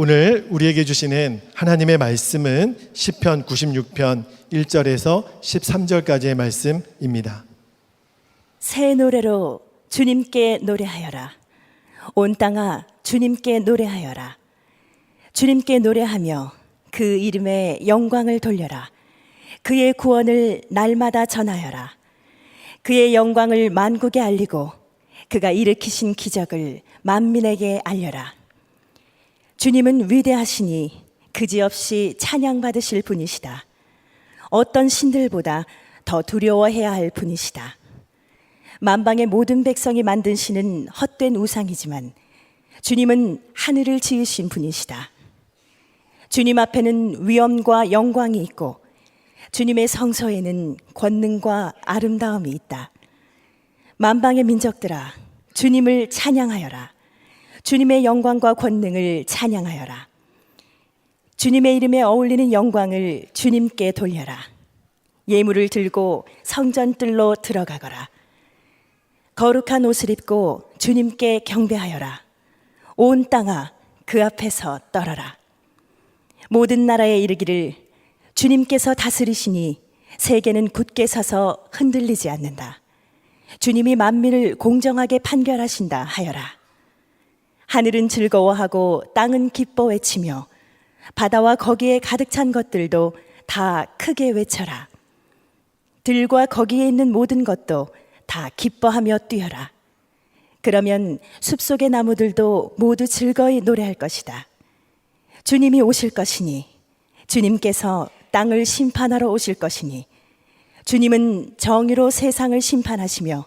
오늘 우리에게 주시는 하나님의 말씀은 시편 96편 1절에서 13절까지의 말씀입니다. 새 노래로 주님께 노래하여라. 온 땅아 주님께 노래하여라. 주님께 노래하며 그 이름의 영광을 돌려라. 그의 구원을 날마다 전하여라. 그의 영광을 만국에 알리고 그가 일으키신 기적을 만민에게 알려라. 주님은 위대하시니 그지없이 찬양받으실 분이시다. 어떤 신들보다 더 두려워해야 할 분이시다. 만방의 모든 백성이 만든 신은 헛된 우상이지만 주님은 하늘을 지으신 분이시다. 주님 앞에는 위엄과 영광이 있고 주님의 성소에는 권능과 아름다움이 있다. 만방의 민족들아, 주님을 찬양하여라. 주님의 영광과 권능을 찬양하여라. 주님의 이름에 어울리는 영광을 주님께 돌려라. 예물을 들고 성전뜰로 들어가거라. 거룩한 옷을 입고 주님께 경배하여라. 온 땅아 그 앞에서 떨어라. 모든 나라에 이르기를 주님께서 다스리시니 세계는 굳게 서서 흔들리지 않는다. 주님이 만민을 공정하게 판결하신다 하여라. 하늘은 즐거워하고 땅은 기뻐 외치며 바다와 거기에 가득 찬 것들도 다 크게 외쳐라. 들과 거기에 있는 모든 것도 다 기뻐하며 뛰어라. 그러면 숲속의 나무들도 모두 즐거이 노래할 것이다. 주님이 오실 것이니 주님께서 땅을 심판하러 오실 것이니 주님은 정의로 세상을 심판하시며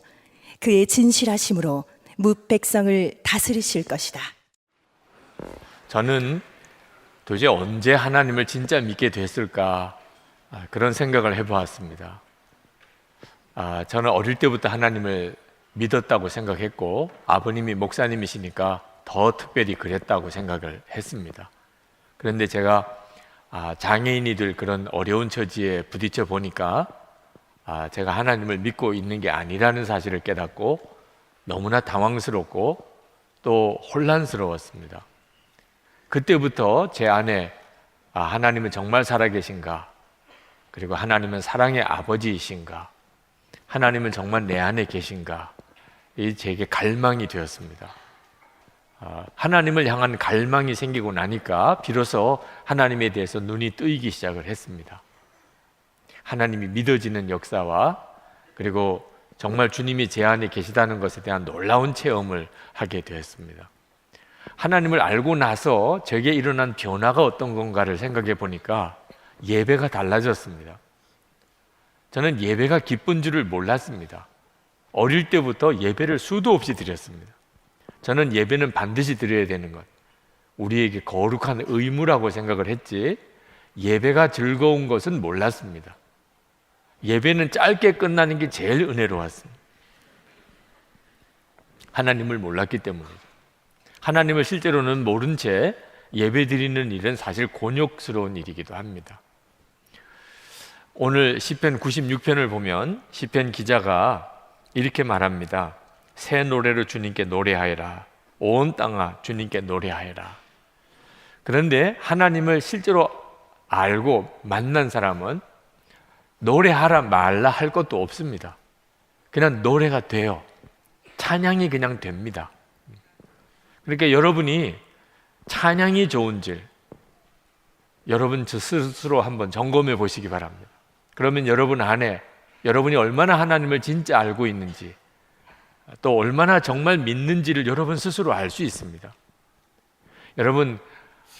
그의 진실하심으로 뭇 백성을 다스리실 것이다. 저는 도대체 언제 하나님을 진짜 믿게 됐을까 그런 생각을 해보았습니다. 저는 어릴 때부터 하나님을 믿었다고 생각했고 아버님이 목사님이시니까 더 특별히 그랬다고 생각을 했습니다. 그런데 제가 장애인이 될 그런 어려운 처지에 부딪혀 보니까 제가 하나님을 믿고 있는 게 아니라는 사실을 깨닫고 너무나 당황스럽고 또 혼란스러웠습니다. 그때부터 제 안에 하나님은 정말 살아계신가, 그리고 하나님은 사랑의 아버지이신가, 하나님은 정말 내 안에 계신가, 이 제게 갈망이 되었습니다. 하나님을 향한 갈망이 생기고 나니까 비로소 하나님에 대해서 눈이 뜨이기 시작을 했습니다. 하나님이 믿어지는 역사와 그리고 정말 주님이 제 안에 계시다는 것에 대한 놀라운 체험을 하게 되었습니다. 하나님을 알고 나서 제게 일어난 변화가 어떤 건가를 생각해 보니까 예배가 달라졌습니다. 저는 예배가 기쁜 줄을 몰랐습니다. 어릴 때부터 예배를 수도 없이 드렸습니다. 저는 예배는 반드시 드려야 되는 것, 우리에게 거룩한 의무라고 생각을 했지 예배가 즐거운 것은 몰랐습니다. 예배는 짧게 끝나는 게 제일 은혜로웠습니다. 하나님을 몰랐기 때문이죠. 하나님을 실제로는 모른 채 예배 드리는 일은 사실 곤욕스러운 일이기도 합니다. 오늘 시편 96편을 보면 시편 기자가 이렇게 말합니다. 새 노래로 주님께 노래하여라. 온 땅아 주님께 노래하여라. 그런데 하나님을 실제로 알고 만난 사람은 노래하라 말라 할 것도 없습니다. 그냥 노래가 돼요. 찬양이 그냥 됩니다. 그러니까 여러분이 찬양이 좋은지 여러분 스스로 한번 점검해 보시기 바랍니다. 그러면 여러분 안에 여러분이 얼마나 하나님을 진짜 알고 있는지, 또 얼마나 정말 믿는지를 여러분 스스로 알 수 있습니다. 여러분,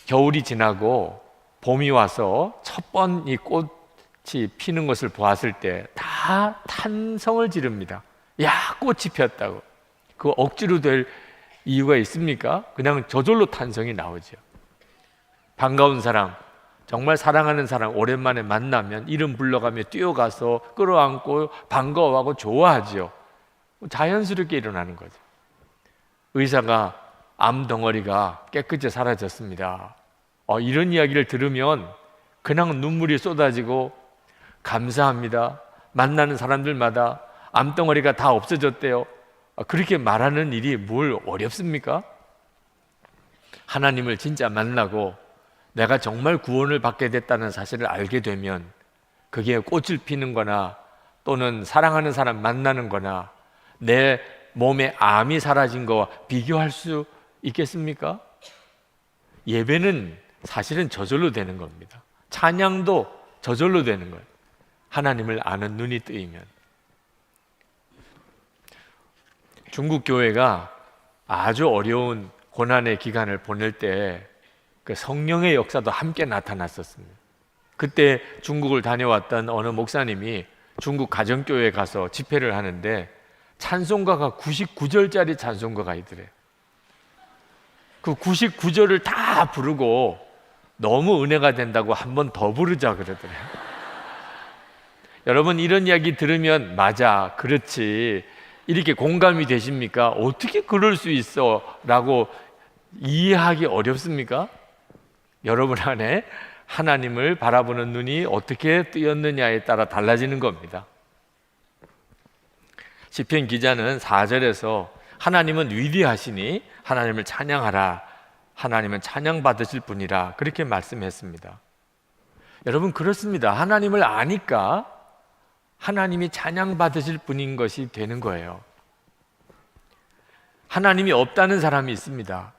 겨울이 지나고 봄이 와서 첫 번 이 꽃이 피는 것을 보았을 때 다 탄성을 지릅니다. 야, 꽃이 피었다고. 그 억지로 될 이유가 있습니까? 그냥 저절로 탄성이 나오죠. 반가운 사람, 정말 사랑하는 사람 오랜만에 만나면 이름 불러가며 뛰어가서 끌어안고 반가워하고 좋아하죠. 자연스럽게 일어나는 거죠. 의사가 암덩어리가 깨끗이 사라졌습니다. 이런 이야기를 들으면 그냥 눈물이 쏟아지고 감사합니다. 만나는 사람들마다 암덩어리가 다 없어졌대요. 그렇게 말하는 일이 뭘 어렵습니까? 하나님을 진짜 만나고 내가 정말 구원을 받게 됐다는 사실을 알게 되면 그게 꽃을 피는 거나 또는 사랑하는 사람 만나는 거나 내 몸에 암이 사라진 거와 비교할 수 있겠습니까? 예배는 사실은 저절로 되는 겁니다. 찬양도 저절로 되는 거예요. 하나님을 아는 눈이 뜨이면. 중국 교회가 아주 어려운 고난의 기간을 보낼 때 그 성령의 역사도 함께 나타났었습니다. 그때 중국을 다녀왔던 어느 목사님이 중국 가정교회에 가서 집회를 하는데 찬송가가 99절짜리 찬송가가 있더래요. 그 99절을 다 부르고 너무 은혜가 된다고 한 번 더 부르자 그러더래요. 여러분 이런 이야기 들으면 맞아, 그렇지, 이렇게 공감이 되십니까? 어떻게 그럴 수 있어? 라고 이해하기 어렵습니까? 여러분 안에 하나님을 바라보는 눈이 어떻게 뜨였느냐에 따라 달라지는 겁니다. 시편 기자는 4절에서 하나님은 위대하시니 하나님을 찬양하라, 하나님은 찬양받으실 분이라 그렇게 말씀했습니다. 여러분 그렇습니다. 하나님을 아니까 하나님이 찬양받으실 분인 것이 되는 거예요. 하나님이 없다는 사람이 있습니다.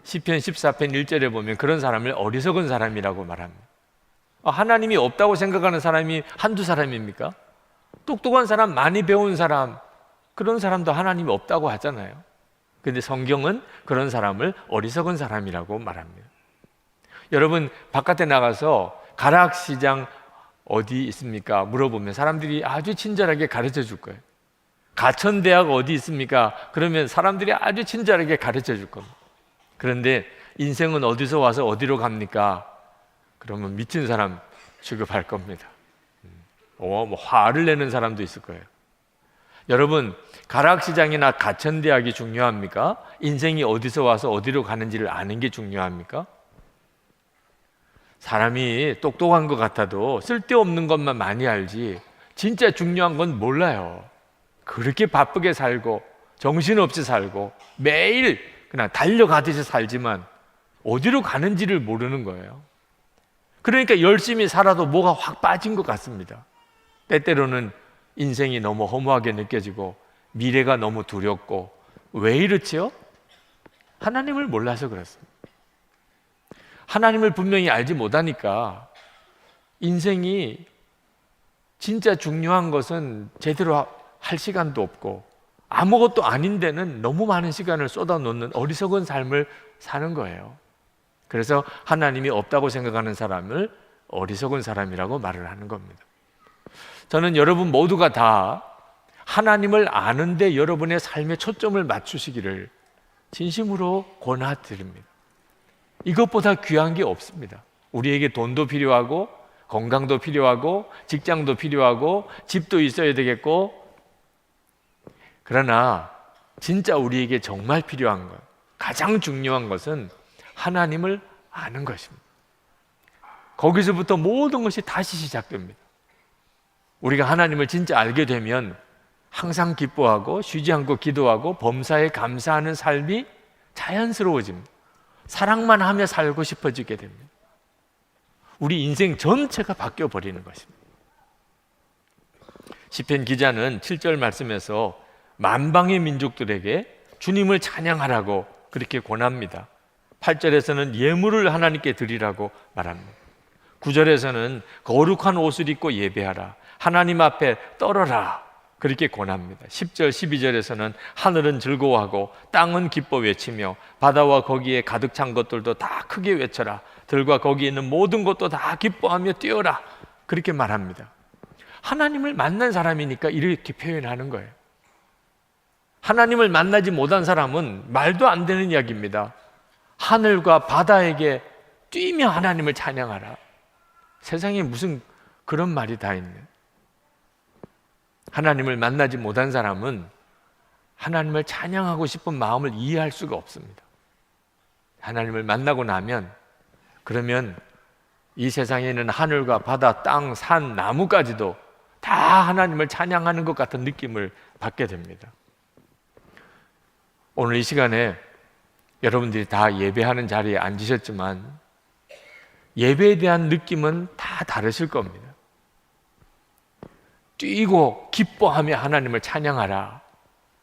시편 14편 1절에 보면 그런 사람을 어리석은 사람이라고 말합니다. 하나님이 없다고 생각하는 사람이 한두 사람입니까? 똑똑한 사람, 많이 배운 사람, 그런 사람도 하나님이 없다고 하잖아요. 그런데 성경은 그런 사람을 어리석은 사람이라고 말합니다. 여러분 바깥에 나가서 가락시장 어디 있습니까? 물어보면 사람들이 아주 친절하게 가르쳐 줄 거예요. 가천대학 어디 있습니까? 그러면 사람들이 아주 친절하게 가르쳐 줄 겁니다. 그런데 인생은 어디서 와서 어디로 갑니까? 그러면 미친 사람 취급할 겁니다. 뭐 화를 내는 사람도 있을 거예요. 여러분 가락시장이나 가천대학이 중요합니까? 인생이 어디서 와서 어디로 가는지를 아는 게 중요합니까? 사람이 똑똑한 것 같아도 쓸데없는 것만 많이 알지 진짜 중요한 건 몰라요. 그렇게 바쁘게 살고 정신없이 살고 매일 그냥 달려가듯이 살지만 어디로 가는지를 모르는 거예요. 그러니까 열심히 살아도 뭐가 확 빠진 것 같습니다. 때때로는 인생이 너무 허무하게 느껴지고 미래가 너무 두렵고 왜 이렇지요? 하나님을 몰라서 그렇습니다. 하나님을 분명히 알지 못하니까 인생이 진짜 중요한 것은 제대로 할 시간도 없고 아무것도 아닌 데는 너무 많은 시간을 쏟아놓는 어리석은 삶을 사는 거예요. 그래서 하나님이 없다고 생각하는 사람을 어리석은 사람이라고 말을 하는 겁니다. 저는 여러분 모두가 다 하나님을 아는데 여러분의 삶의 초점을 맞추시기를 진심으로 권하드립니다. 이것보다 귀한 게 없습니다. 우리에게 돈도 필요하고 건강도 필요하고 직장도 필요하고 집도 있어야 되겠고, 그러나 진짜 우리에게 정말 필요한 것, 가장 중요한 것은 하나님을 아는 것입니다. 거기서부터 모든 것이 다시 시작됩니다. 우리가 하나님을 진짜 알게 되면 항상 기뻐하고 쉬지 않고 기도하고 범사에 감사하는 삶이 자연스러워집니다. 사랑만 하며 살고 싶어지게 됩니다. 우리 인생 전체가 바뀌어 버리는 것입니다. 시편 기자는 7절 말씀에서 만방의 민족들에게 주님을 찬양하라고 그렇게 권합니다. 8절에서는 예물을 하나님께 드리라고 말합니다. 9절에서는 거룩한 옷을 입고 예배하라, 하나님 앞에 떨어라 그렇게 권합니다. 10절, 12절에서는 하늘은 즐거워하고 땅은 기뻐 외치며 바다와 거기에 가득 찬 것들도 다 크게 외쳐라, 들과 거기에 있는 모든 것도 다 기뻐하며 뛰어라 그렇게 말합니다. 하나님을 만난 사람이니까 이렇게 표현하는 거예요. 하나님을 만나지 못한 사람은 말도 안 되는 이야기입니다. 하늘과 바다에게 뛰며 하나님을 찬양하라. 세상에 무슨 그런 말이 다 있네. 하나님을 만나지 못한 사람은 하나님을 찬양하고 싶은 마음을 이해할 수가 없습니다. 하나님을 만나고 나면 그러면 이 세상에 있는 하늘과 바다, 땅, 산, 나무까지도 다 하나님을 찬양하는 것 같은 느낌을 받게 됩니다. 오늘 이 시간에 여러분들이 다 예배하는 자리에 앉으셨지만 예배에 대한 느낌은 다 다르실 겁니다. 뛰고 기뻐하며 하나님을 찬양하라.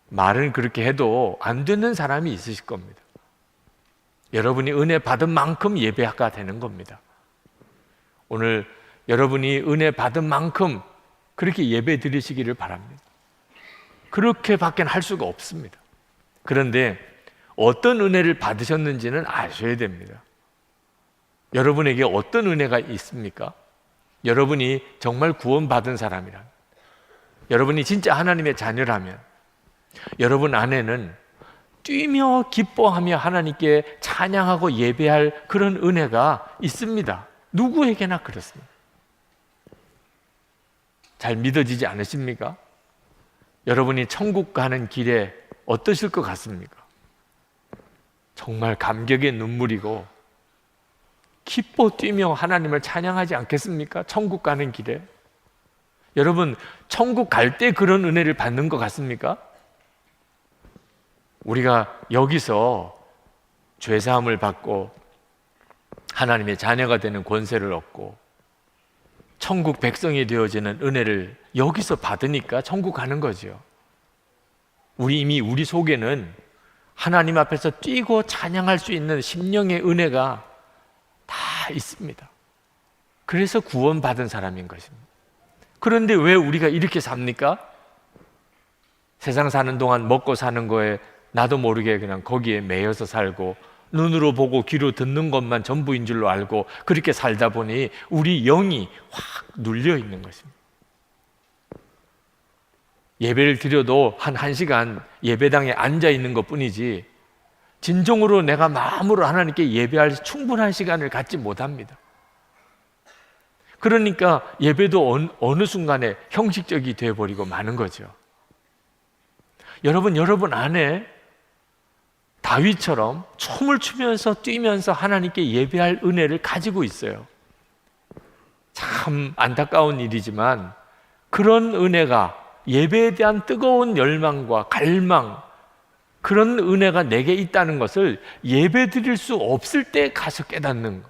말은 그렇게 해도 안 되는 사람이 있으실 겁니다. 여러분이 은혜 받은 만큼 예배가 되는 겁니다. 오늘 여러분이 은혜 받은 만큼 그렇게 예배 드리시기를 바랍니다. 그렇게밖에 할 수가 없습니다. 그런데 어떤 은혜를 받으셨는지는 아셔야 됩니다. 여러분에게 어떤 은혜가 있습니까? 여러분이 정말 구원받은 사람이라면, 여러분이 진짜 하나님의 자녀라면 여러분 안에는 뛰며 기뻐하며 하나님께 찬양하고 예배할 그런 은혜가 있습니다. 누구에게나 그렇습니다. 잘 믿어지지 않으십니까? 여러분이 천국 가는 길에 어떠실 것 같습니까? 정말 감격의 눈물이고 기뻐 뛰며 하나님을 찬양하지 않겠습니까? 천국 가는 길에. 여러분, 천국 갈 때 그런 은혜를 받는 것 같습니까? 우리가 여기서 죄사함을 받고 하나님의 자녀가 되는 권세를 얻고 천국 백성이 되어지는 은혜를 여기서 받으니까 천국 가는 거죠. 이미 우리 속에는 하나님 앞에서 뛰고 찬양할 수 있는 심령의 은혜가 다 있습니다. 그래서 구원받은 사람인 것입니다. 그런데 왜 우리가 이렇게 삽니까? 세상 사는 동안 먹고 사는 거에 나도 모르게 그냥 거기에 매여서 살고 눈으로 보고 귀로 듣는 것만 전부인 줄로 알고 그렇게 살다 보니 우리 영이 확 눌려 있는 것입니다. 예배를 드려도 한 1시간 예배당에 앉아 있는 것 뿐이지 진정으로 내가 마음으로 하나님께 예배할 충분한 시간을 갖지 못합니다. 그러니까 예배도 어느 순간에 형식적이 되어버리고 마는 거죠. 여러분 안에 다윗처럼 춤을 추면서 뛰면서 하나님께 예배할 은혜를 가지고 있어요. 참 안타까운 일이지만 그런 은혜가 예배에 대한 뜨거운 열망과 갈망, 그런 은혜가 내게 있다는 것을 예배 드릴 수 없을 때 가서 깨닫는 것.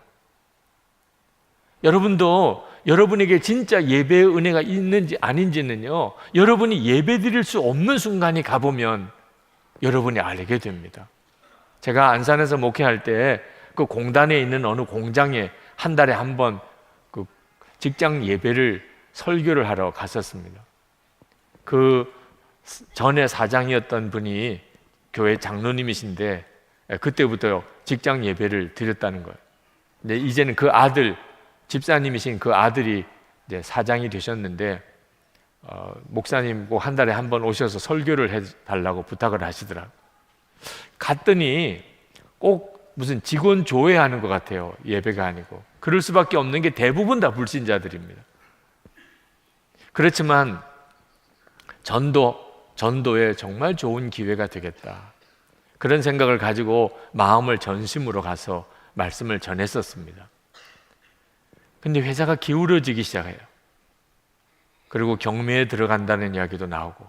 여러분도 여러분에게 진짜 예배의 은혜가 있는지 아닌지는요, 여러분이 예배 드릴 수 없는 순간이 가보면 여러분이 알게 됩니다. 제가 안산에서 목회할 때 그 공단에 있는 어느 공장에 한 달에 한 번 그 직장 예배를 설교를 하러 갔었습니다. 그 전에 사장이었던 분이 교회 장로님이신데 그때부터 직장 예배를 드렸다는 거예요. 근데 이제는 그 아들, 집사님이신 그 아들이 이제 사장이 되셨는데 목사님 꼭 한 달에 한 번 오셔서 설교를 해달라고 부탁을 하시더라고요. 갔더니 꼭 무슨 직원 조회하는 것 같아요. 예배가 아니고. 그럴 수밖에 없는 게 대부분 다 불신자들입니다. 그렇지만 전도에 정말 좋은 기회가 되겠다, 그런 생각을 가지고 마음을 전심으로 가서 말씀을 전했었습니다. 근데 회사가 기울어지기 시작해요. 그리고 경매에 들어간다는 이야기도 나오고,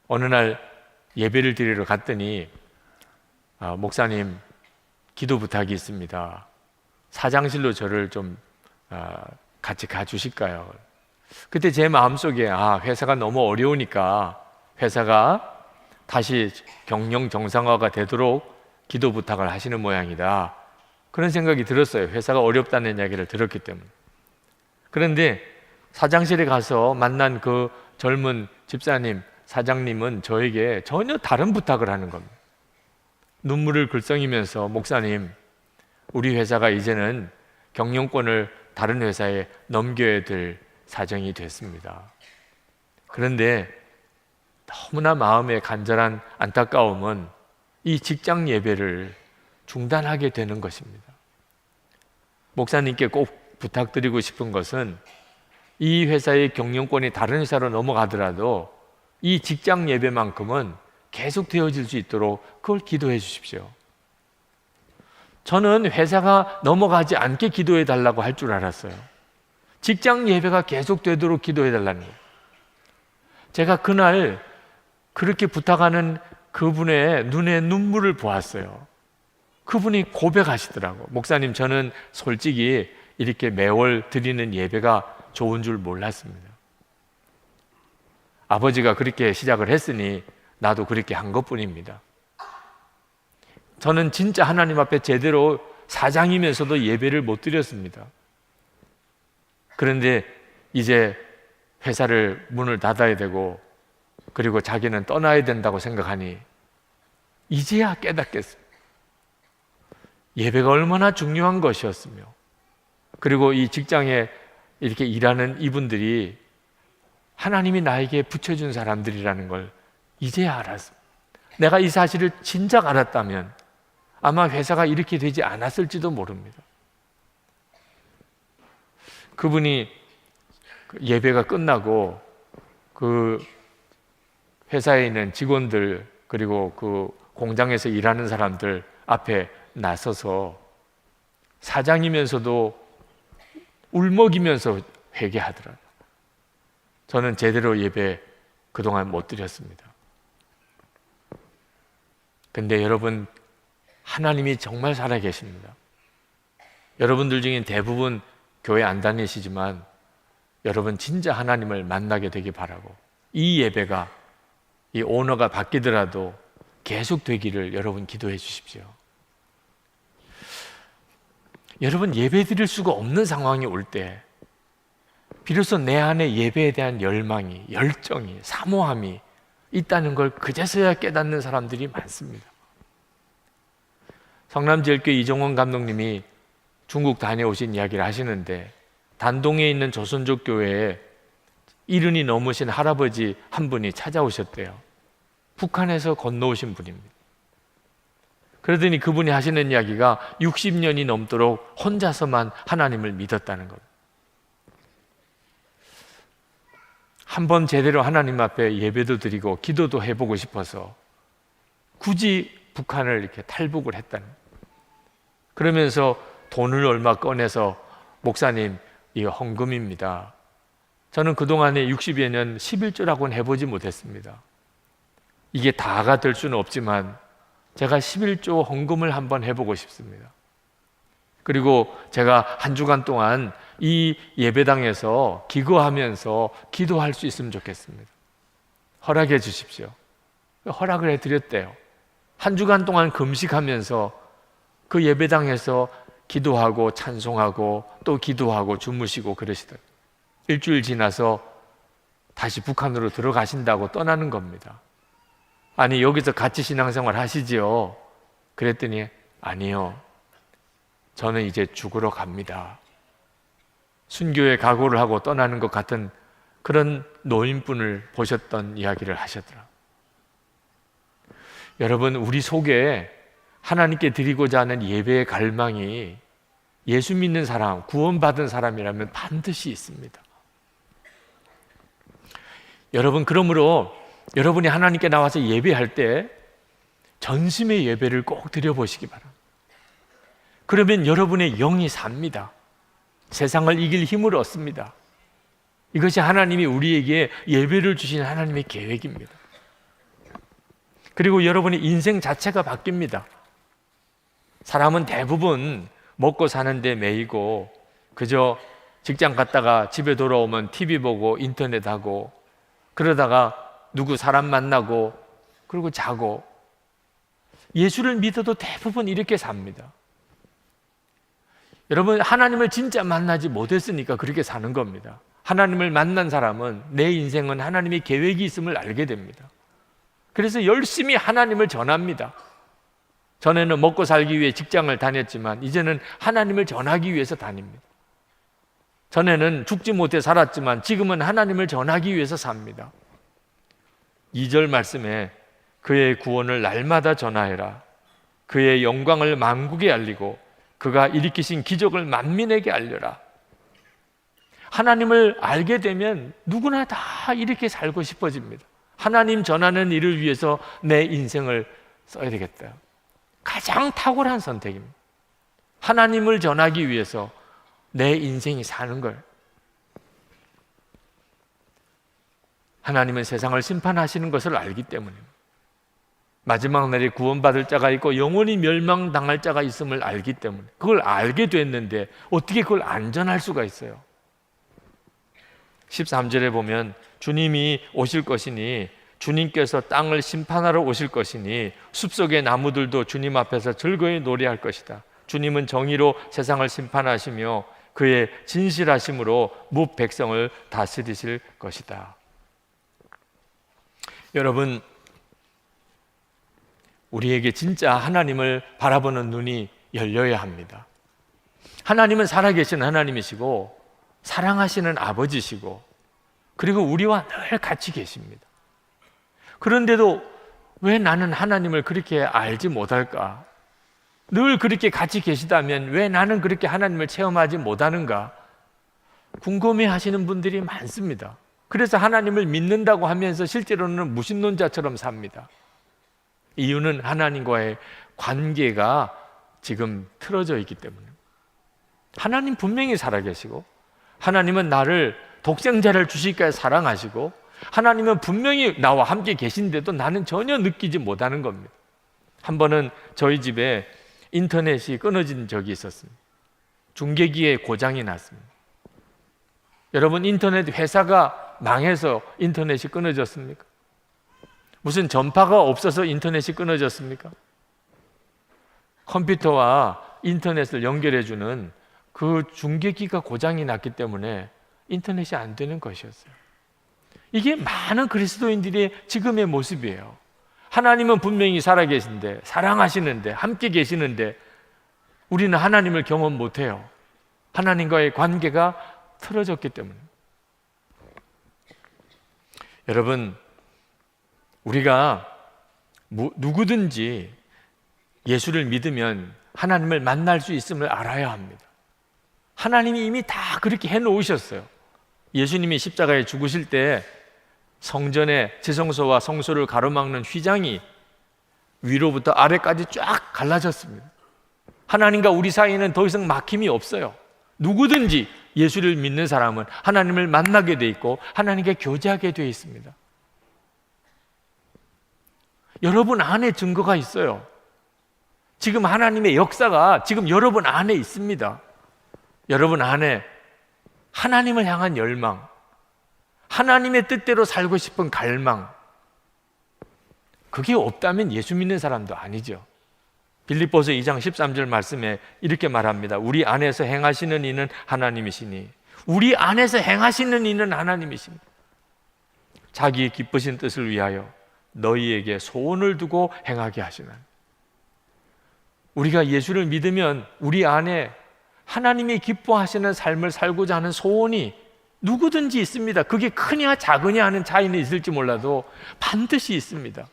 어느 날 예배를 드리러 갔더니 목사님, 기도 부탁이 있습니다. 사장실로 저를 좀 같이 가주실까요? 그때 제 마음속에 회사가 너무 어려우니까 회사가 다시 경영 정상화가 되도록 기도 부탁을 하시는 모양이다, 그런 생각이 들었어요. 회사가 어렵다는 이야기를 들었기 때문에. 그런데 사장실에 가서 만난 그 젊은 집사님, 사장님은 저에게 전혀 다른 부탁을 하는 겁니다. 눈물을 글썽이면서, 목사님, 우리 회사가 이제는 경영권을 다른 회사에 넘겨야 될 사정이 됐습니다. 그런데 너무나 마음에 간절한 안타까움은 이 직장 예배를 중단하게 되는 것입니다. 목사님께 꼭 부탁드리고 싶은 것은 이 회사의 경영권이 다른 회사로 넘어가더라도 이 직장 예배만큼은 계속 되어질 수 있도록 그걸 기도해 주십시오. 저는 회사가 넘어가지 않게 기도해 달라고 할 줄 알았어요. 직장 예배가 계속 되도록 기도해 달라는 거예요. 제가 그날 그렇게 부탁하는 그분의 눈에 눈물을 보았어요. 그분이 고백하시더라고. 목사님, 저는 솔직히 이렇게 매월 드리는 예배가 좋은 줄 몰랐습니다. 아버지가 그렇게 시작을 했으니 나도 그렇게 한 것뿐입니다. 저는 진짜 하나님 앞에 제대로 사장이면서도 예배를 못 드렸습니다. 그런데 이제 회사를 문을 닫아야 되고 그리고 자기는 떠나야 된다고 생각하니 이제야 깨닫겠어요. 예배가 얼마나 중요한 것이었으며, 그리고 이 직장에 이렇게 일하는 이분들이 하나님이 나에게 붙여준 사람들이라는 걸 이제야 알았습니다. 내가 이 사실을 진작 알았다면 아마 회사가 이렇게 되지 않았을지도 모릅니다. 그분이 예배가 끝나고 그 회사에 있는 직원들 그리고 그 공장에서 일하는 사람들 앞에 나서서 사장이면서도 울먹이면서 회개하더라고요. 저는 제대로 예배 그동안 못 드렸습니다. 근데 여러분, 하나님이 정말 살아계십니다. 여러분들 중에 대부분 교회 안 다니시지만 여러분 진짜 하나님을 만나게 되기 바라고, 이 예배가 이 오너가 바뀌더라도 계속 되기를 여러분 기도해 주십시오. 여러분, 예배 드릴 수가 없는 상황이 올 때 비로소 내 안에 예배에 대한 열망이, 열정이, 사모함이 있다는 걸 그제서야 깨닫는 사람들이 많습니다. 성남제일교회 이종원 감독님이 중국 다녀오신 이야기를 하시는데, 단동에 있는 조선족 교회에 70이 넘으신 할아버지 한 분이 찾아오셨대요. 북한에서 건너오신 분입니다. 그러더니 그분이 하시는 이야기가 60년이 넘도록 혼자서만 하나님을 믿었다는 것. 한번 제대로 하나님 앞에 예배도 드리고 기도도 해보고 싶어서 굳이 북한을 이렇게 탈북을 했다는 거예요. 그러면서 돈을 얼마 꺼내서, 목사님, 이거 헌금입니다. 저는 그동안에 60여 년 11조라고는 해보지 못했습니다. 이게 다가 될 수는 없지만 제가 11조 헌금을 한번 해보고 싶습니다. 그리고 제가 한 주간 동안 이 예배당에서 기거하면서 기도할 수 있으면 좋겠습니다. 허락해 주십시오. 허락을 해드렸대요. 한 주간 동안 금식하면서 그 예배당에서 기도하고 찬송하고 또 기도하고 주무시고 그러시더라고요. 일주일 지나서 다시 북한으로 들어가신다고 떠나는 겁니다. 아니, 여기서 같이 신앙생활 하시지요? 그랬더니 아니요, 저는 이제 죽으러 갑니다. 순교의 각오를 하고 떠나는 것 같은 그런 노인분을 보셨던 이야기를 하셨더라. 여러분, 우리 속에 하나님께 드리고자 하는 예배의 갈망이 예수 믿는 사람, 구원받은 사람이라면 반드시 있습니다. 여러분, 그러므로 여러분이 하나님께 나와서 예배할 때 전심의 예배를 꼭 드려보시기 바랍니다. 그러면 여러분의 영이 삽니다. 세상을 이길 힘을 얻습니다. 이것이 하나님이 우리에게 예배를 주신 하나님의 계획입니다. 그리고 여러분의 인생 자체가 바뀝니다. 사람은 대부분 먹고 사는데 매이고 그저 직장 갔다가 집에 돌아오면 TV 보고 인터넷 하고 그러다가 누구 사람 만나고 그리고 자고, 예수를 믿어도 대부분 이렇게 삽니다. 여러분, 하나님을 진짜 만나지 못했으니까 그렇게 사는 겁니다. 하나님을 만난 사람은 내 인생은 하나님의 계획이 있음을 알게 됩니다. 그래서 열심히 하나님을 전합니다. 전에는 먹고 살기 위해 직장을 다녔지만 이제는 하나님을 전하기 위해서 다닙니다. 전에는 죽지 못해 살았지만 지금은 하나님을 전하기 위해서 삽니다. 2절 말씀에 그의 구원을 날마다 전하여라. 그의 영광을 만국에 알리고 그가 일으키신 기적을 만민에게 알려라. 하나님을 알게 되면 누구나 다 이렇게 살고 싶어집니다. 하나님 전하는 일을 위해서 내 인생을 써야 되겠다. 가장 탁월한 선택입니다. 하나님을 전하기 위해서 내 인생이 사는 걸. 하나님은 세상을 심판하시는 것을 알기 때문입니다. 마지막 날에 구원받을 자가 있고 영원히 멸망당할 자가 있음을 알기 때문에, 그걸 알게 됐는데 어떻게 그걸 안전할 수가 있어요? 13절에 보면 주님이 오실 것이니, 주님께서 땅을 심판하러 오실 것이니 숲속의 나무들도 주님 앞에서 즐거이 노래할 것이다. 주님은 정의로 세상을 심판하시며 그의 진실하심으로 뭇 백성을 다스리실 것이다. 여러분, 우리에게 진짜 하나님을 바라보는 눈이 열려야 합니다. 하나님은 살아계신 하나님이시고 사랑하시는 아버지시고, 그리고 우리와 늘 같이 계십니다. 그런데도 왜 나는 하나님을 그렇게 알지 못할까? 늘 그렇게 같이 계시다면 왜 나는 그렇게 하나님을 체험하지 못하는가? 궁금해 하시는 분들이 많습니다. 그래서 하나님을 믿는다고 하면서 실제로는 무신론자처럼 삽니다. 이유는 하나님과의 관계가 지금 틀어져 있기 때문에. 하나님 분명히 살아계시고, 하나님은 나를 독생자를 주시기까지 사랑하시고, 하나님은 분명히 나와 함께 계신데도 나는 전혀 느끼지 못하는 겁니다. 한 번은 저희 집에 인터넷이 끊어진 적이 있었습니다. 중계기에 고장이 났습니다. 여러분, 인터넷 회사가 망해서 인터넷이 끊어졌습니까? 무슨 전파가 없어서 인터넷이 끊어졌습니까? 컴퓨터와 인터넷을 연결해주는 그 중계기가 고장이 났기 때문에 인터넷이 안 되는 것이었어요. 이게 많은 그리스도인들의 지금의 모습이에요. 하나님은 분명히 살아계신데, 사랑하시는데, 함께 계시는데 우리는 하나님을 경험 못해요. 하나님과의 관계가 틀어졌기 때문에. 여러분, 우리가 누구든지 예수를 믿으면 하나님을 만날 수 있음을 알아야 합니다. 하나님이 이미 다 그렇게 해놓으셨어요. 예수님이 십자가에 죽으실 때 성전의 지성소와 성소를 가로막는 휘장이 위로부터 아래까지 쫙 갈라졌습니다. 하나님과 우리 사이에는 더 이상 막힘이 없어요. 누구든지 예수를 믿는 사람은 하나님을 만나게 돼 있고 하나님께 교제하게 되어 있습니다. 여러분 안에 증거가 있어요. 지금 하나님의 역사가 지금 여러분 안에 있습니다. 여러분 안에 하나님을 향한 열망, 하나님의 뜻대로 살고 싶은 갈망, 그게 없다면 예수 믿는 사람도 아니죠. 빌립보서 2장 13절 말씀에 이렇게 말합니다. 우리 안에서 행하시는 이는 하나님이시니, 우리 안에서 행하시는 이는 하나님이십니다. 자기의 기쁘신 뜻을 위하여 너희에게 소원을 두고 행하게 하시나니. 우리가 예수를 믿으면 우리 안에 하나님이 기뻐하시는 삶을 살고자 하는 소원이 누구든지 있습니다. 그게 크냐 작으냐 하는 차이는 있을지 몰라도 반드시 있습니다.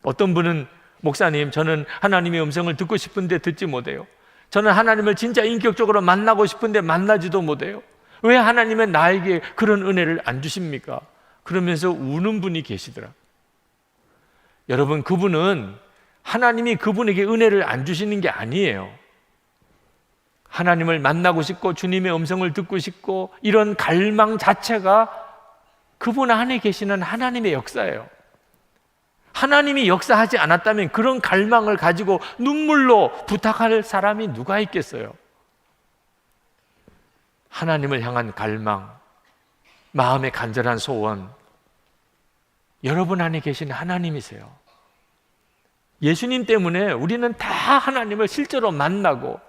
어떤 분은 목사님, 저는 하나님의 음성을 듣고 싶은데 듣지 못해요. 저는 하나님을 진짜 인격적으로 만나고 싶은데 만나지도 못해요. 왜 하나님은 나에게 그런 은혜를 안 주십니까? 그러면서 우는 분이 계시더라. 여러분, 그분은 하나님이 그분에게 은혜를 안 주시는 게 아니에요. 하나님을 만나고 싶고 주님의 음성을 듣고 싶고 이런 갈망 자체가 그분 안에 계시는 하나님의 역사예요. 하나님이 역사하지 않았다면 그런 갈망을 가지고 눈물로 부탁할 사람이 누가 있겠어요? 하나님을 향한 갈망, 마음의 간절한 소원, 여러분 안에 계신 하나님이세요. 예수님 때문에 우리는 다 하나님을 실제로 만나고,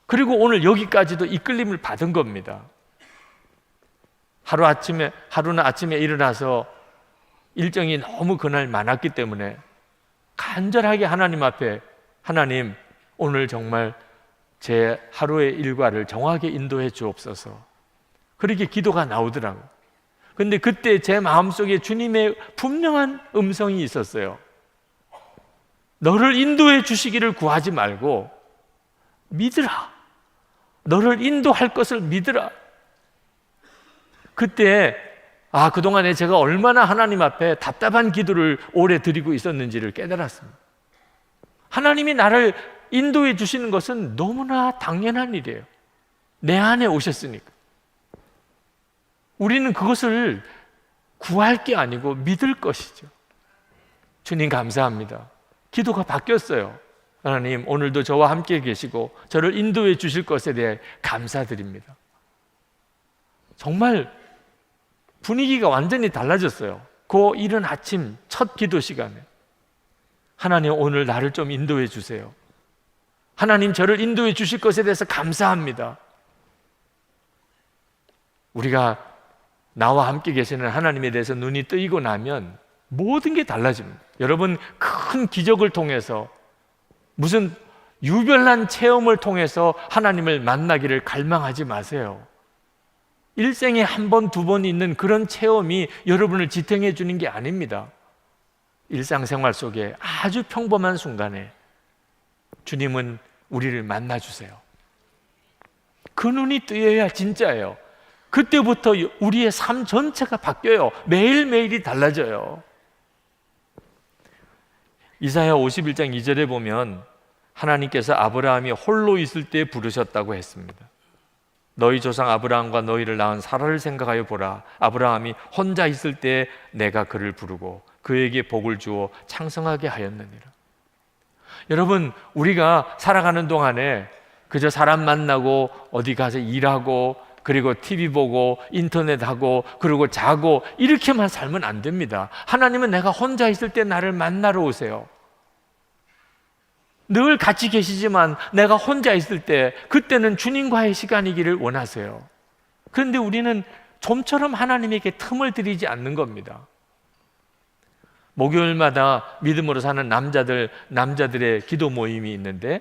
그리고 오늘 여기까지도 이끌림을 받은 겁니다. 하루는 아침에 일어나서 일정이 너무 그날 많았기 때문에 간절하게 하나님 앞에, 하나님, 오늘 정말 제 하루의 일과를 정확하게 인도해 주옵소서. 그렇게 기도가 나오더라고요. 근데 그때 제 마음속에 주님의 분명한 음성이 있었어요. 너를 인도해 주시기를 구하지 말고 믿으라. 너를 인도할 것을 믿으라. 그때 그동안에 제가 얼마나 하나님 앞에 답답한 기도를 오래 드리고 있었는지를 깨달았습니다. 하나님이 나를 인도해 주시는 것은 너무나 당연한 일이에요. 내 안에 오셨으니까. 우리는 그것을 구할 게 아니고 믿을 것이죠. 주님 감사합니다. 기도가 바뀌었어요. 하나님, 오늘도 저와 함께 계시고 저를 인도해 주실 것에 대해 감사드립니다. 정말 분위기가 완전히 달라졌어요. 그 이른 아침 첫 기도 시간에 하나님, 오늘 나를 좀 인도해 주세요. 하나님, 저를 인도해 주실 것에 대해서 감사합니다. 우리가 나와 함께 계시는 하나님에 대해서 눈이 뜨이고 나면 모든 게 달라집니다. 여러분, 큰 기적을 통해서, 무슨 유별난 체험을 통해서 하나님을 만나기를 갈망하지 마세요. 일생에 한 번, 두 번 있는 그런 체험이 여러분을 지탱해 주는 게 아닙니다. 일상생활 속에 아주 평범한 순간에 주님은 우리를 만나주세요. 그 눈이 뜨여야 진짜예요. 그때부터 우리의 삶 전체가 바뀌어요. 매일매일이 달라져요. 이사야 51장 2절에 보면 하나님께서 아브라함이 홀로 있을 때 부르셨다고 했습니다. 너희 조상 아브라함과 너희를 낳은 사라를 생각하여 보라. 아브라함이 혼자 있을 때 내가 그를 부르고 그에게 복을 주어 창성하게 하였느니라. 여러분, 우리가 살아가는 동안에 그저 사람 만나고 어디 가서 일하고 그리고 TV 보고 인터넷 하고 그리고 자고 이렇게만 살면 안 됩니다. 하나님은 내가 혼자 있을 때 나를 만나러 오세요. 늘 같이 계시지만 내가 혼자 있을 때 그때는 주님과의 시간이기를 원하세요. 그런데 우리는 좀처럼 하나님에게 틈을 들이지 않는 겁니다. 목요일마다 믿음으로 사는 남자들의 기도 모임이 있는데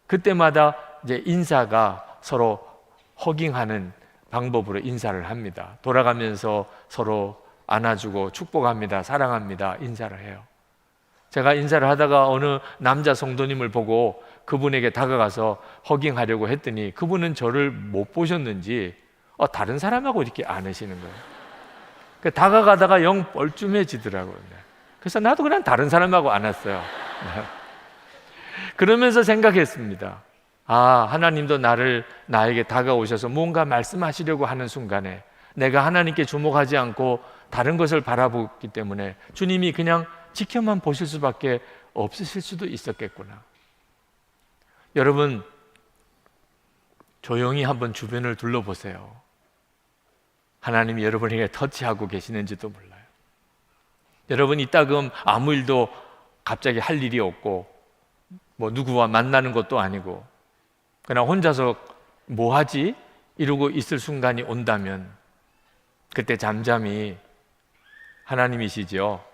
그때마다 이제 인사가 서로 허깅하는 방법으로 인사를 합니다. 돌아가면서 서로 안아주고 축복합니다, 사랑합니다 인사를 해요. 제가 인사를 하다가 어느 남자 성도님을 보고 그분에게 다가가서 허깅하려고 했더니 그분은 저를 못 보셨는지 다른 사람하고 이렇게 안으시는 거예요. 다가가다가 영 뻘쭘해지더라고요. 그래서 나도 그냥 다른 사람하고 안았어요. 그러면서 생각했습니다. 하나님도 나에게 다가오셔서 뭔가 말씀하시려고 하는 순간에 내가 하나님께 주목하지 않고 다른 것을 바라보기 때문에 주님이 그냥 지켜만 보실 수밖에 없으실 수도 있었겠구나. 여러분, 조용히 한번 주변을 둘러보세요. 하나님이 여러분에게 터치하고 계시는지도 몰라요. 여러분, 이따금 아무 일도 갑자기 할 일이 없고 누구와 만나는 것도 아니고 그냥 혼자서 뭐 하지? 이러고 있을 순간이 온다면 그때 잠잠히 하나님이시죠?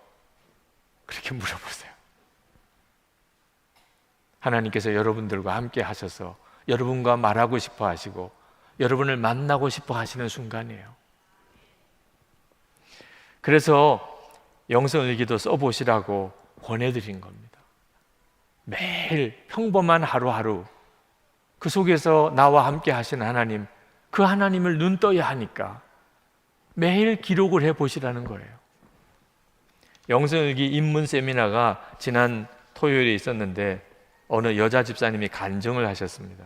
그렇게 물어보세요. 하나님께서 여러분들과 함께 하셔서 여러분과 말하고 싶어 하시고 여러분을 만나고 싶어 하시는 순간이에요. 그래서 영성일기도 써보시라고 권해드린 겁니다. 매일 평범한 하루하루 그 속에서 나와 함께 하시는 하나님, 그 하나님을 눈 떠야 하니까 매일 기록을 해보시라는 거예요. 영성일기 입문 세미나가 지난 토요일에 있었는데 어느 여자 집사님이 간증을 하셨습니다.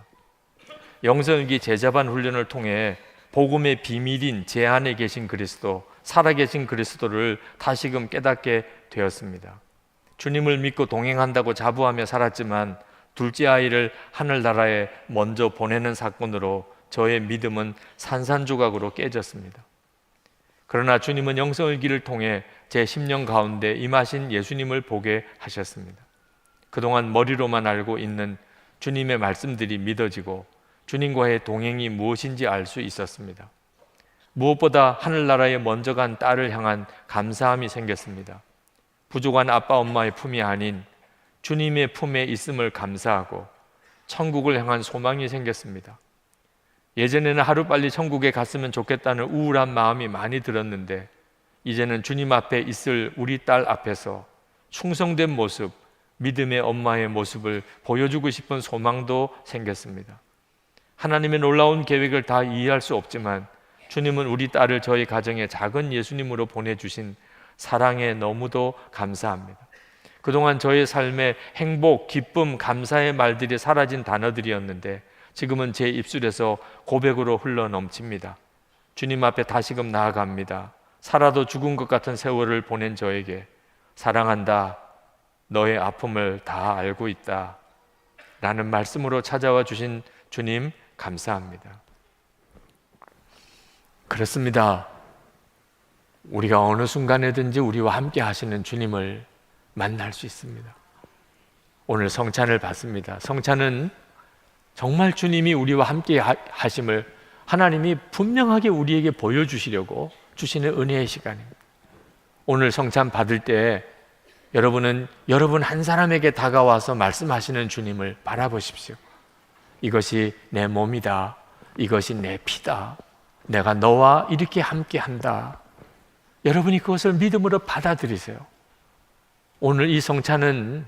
영성일기 제자반 훈련을 통해 복음의 비밀인 제 안에 계신 그리스도, 살아계신 그리스도를 다시금 깨닫게 되었습니다. 주님을 믿고 동행한다고 자부하며 살았지만 둘째 아이를 하늘나라에 먼저 보내는 사건으로 저의 믿음은 산산조각으로 깨졌습니다. 그러나 주님은 영성일기를 통해 제 심령 가운데 임하신 예수님을 보게 하셨습니다. 그동안 머리로만 알고 있는 주님의 말씀들이 믿어지고 주님과의 동행이 무엇인지 알 수 있었습니다. 무엇보다 하늘나라에 먼저 간 딸을 향한 감사함이 생겼습니다. 부족한 아빠 엄마의 품이 아닌 주님의 품에 있음을 감사하고 천국을 향한 소망이 생겼습니다. 예전에는 하루빨리 천국에 갔으면 좋겠다는 우울한 마음이 많이 들었는데 이제는 주님 앞에 있을 우리 딸 앞에서 충성된 모습, 믿음의 엄마의 모습을 보여주고 싶은 소망도 생겼습니다. 하나님의 놀라운 계획을 다 이해할 수 없지만 주님은 우리 딸을 저희 가정에 작은 예수님으로 보내주신 사랑에 너무도 감사합니다. 그동안 저의 삶에 행복, 기쁨, 감사의 말들이 사라진 단어들이었는데 지금은 제 입술에서 고백으로 흘러 넘칩니다. 주님 앞에 다시금 나아갑니다. 살아도 죽은 것 같은 세월을 보낸 저에게 사랑한다, 너의 아픔을 다 알고 있다 라는 말씀으로 찾아와 주신 주님 감사합니다. 그렇습니다. 우리가 어느 순간에든지 우리와 함께 하시는 주님을 만날 수 있습니다. 오늘 성찬을 받습니다. 성찬은 정말 주님이 우리와 함께 하심을 하나님이 분명하게 우리에게 보여주시려고 주시는 은혜의 시간입니다. 오늘 성찬 받을 때 여러분은 여러분 한 사람에게 다가와서 말씀하시는 주님을 바라보십시오. 이것이 내 몸이다. 이것이 내 피다. 내가 너와 이렇게 함께 한다. 여러분이 그것을 믿음으로 받아들이세요. 오늘 이 성찬은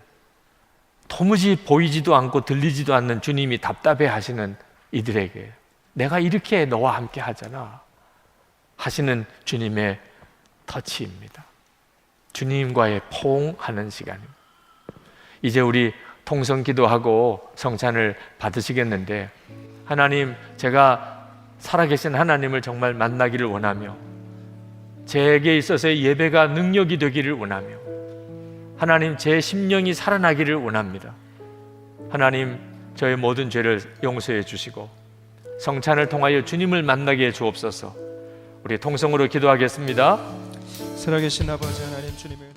도무지 보이지도 않고 들리지도 않는 주님이 답답해 하시는 이들에게 내가 이렇게 너와 함께 하잖아 하시는 주님의 터치입니다. 주님과의 포옹하는 시간입니다. 이제 우리 통성 기도하고 성찬을 받으시겠는데, 하나님, 제가 살아계신 하나님을 정말 만나기를 원하며 제게 있어서의 예배가 능력이 되기를 원하며 하나님, 제 심령이 살아나기를 원합니다. 하나님, 저의 모든 죄를 용서해 주시고 성찬을 통하여 주님을 만나게 해 주옵소서. 우리 통성으로 기도하겠습니다. 살아계신 아버지 하나님, 주님을